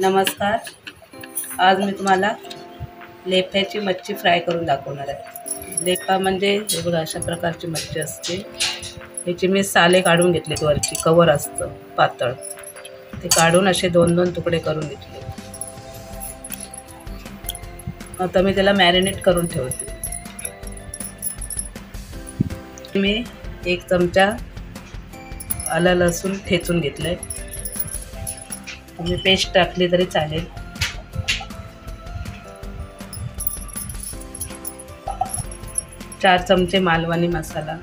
नमस्कार. आज मी तुम्हाला लेफ्याची मच्छी फ्राय करून दाखवणार आहे. लेफा म्हणजे हे बघा अशा प्रकारची मच्छी असते. ह्याची मी साले काढून घेतलेत, वरची कवर असतं पातळ, ते काढून असे दोन दोन तुकडे करून घेतले. आता मी त्याला मॅरिनेट करून ठेवते. मी 1 चमचा आलं लसूण ठेचून घेतलंय. तुम्ही पेस्ट टाकली तरी चालेल. 4 चमचे मालवणी मसाला,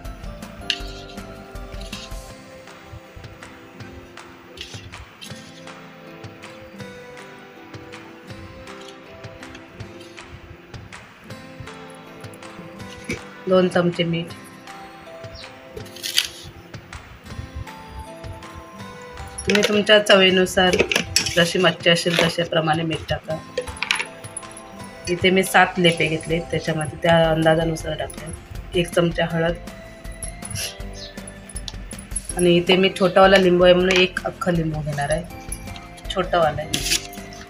दोन चमचे मीठ, तुम्ही तुमच्या चवीनुसार जशी मच्छी असेल तशाप्रमाणे मीठ टाका. इथे मी 7 लेपे घेतले, त्याच्यामध्ये त्या अंदाजानुसार टाकले. 1 चमचा हळद, आणि इथे मी छोटावाला लिंबू आहे म्हणून 1 अख्खा लिंबू घेणार आहे. छोटावाला आहे,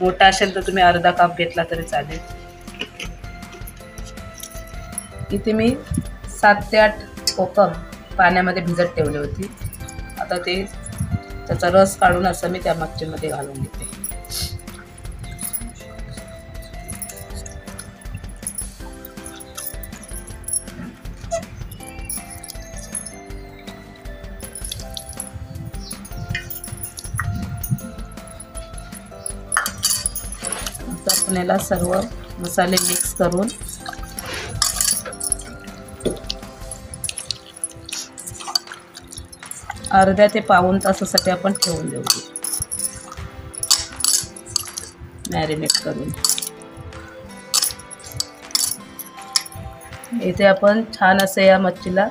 मोठा असेल तर तुम्ही अर्धा कप घेतला तरी चालेल. इथे मी 7 ते 8 कोकम पाण्यामध्ये भिजत ठेवली होती. आता त्याचा रस काढून असं मी त्या मच्छीमध्ये घालून घेते. आता आपण याला सर्व मसाले मिक्स करून अर्ध्या ते पाऊण तासासाठी आपण ठेवून देऊ, मॅरिनेट करून. इथे आपण छान असे या मच्छीला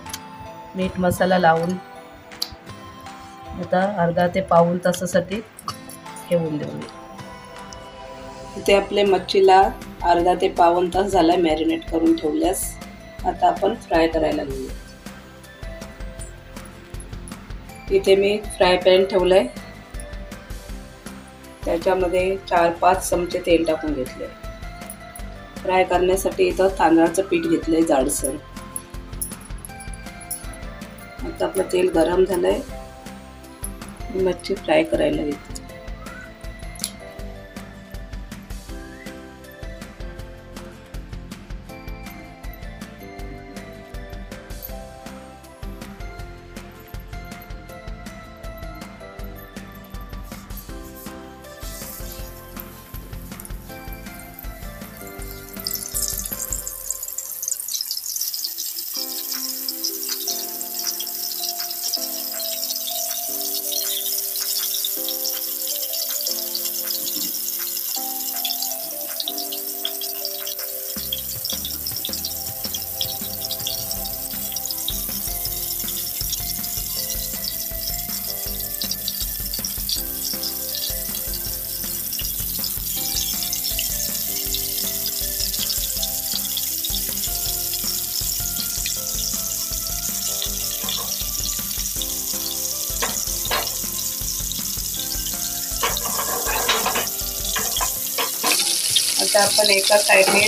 मीठ मसाला लावून आता अर्धा ते पाऊण तासासाठी ठेवून देऊ. इथे आपले मच्छीला अर्धा ते पाऊण तास झाला मॅरिनेट करून ठेवल्यास. आता आपण फ्राय करायला घेऊया. इथे मी फ्राय पॅन ठेवलंय, त्याच्यामध्ये 4-5 चमचे तेल टाकून घेतले. फ्राय करण्यासाठी इथं तांदळाचं पीठ घेतलंय जाडसर. आता आपलं तेल गरम झालंय, मच्छी फ्राय करायला घेते. आता आपण एका साईडने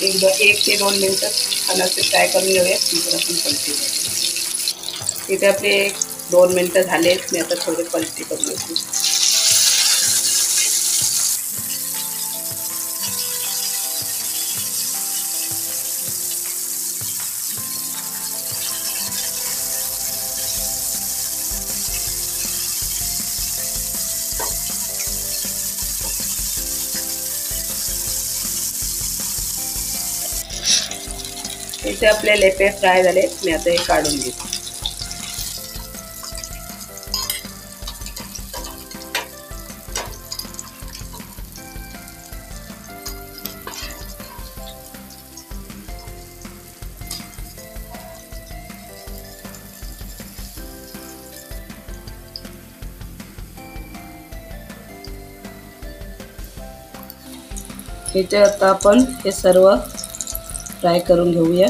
1 ते 2 मिनिटं छान असे फ्राय करून घेऊयात. नंतर आपण पलटी करूया. इथे आपले 2 मिनिटं झालेत. मी आता थोडे पलटी करून घेते. इथे आपले लेपे फ्राय झाले. मी आता हे काढून घेते. इथे आता आपण हे सर्व फ्राय करून घेऊया.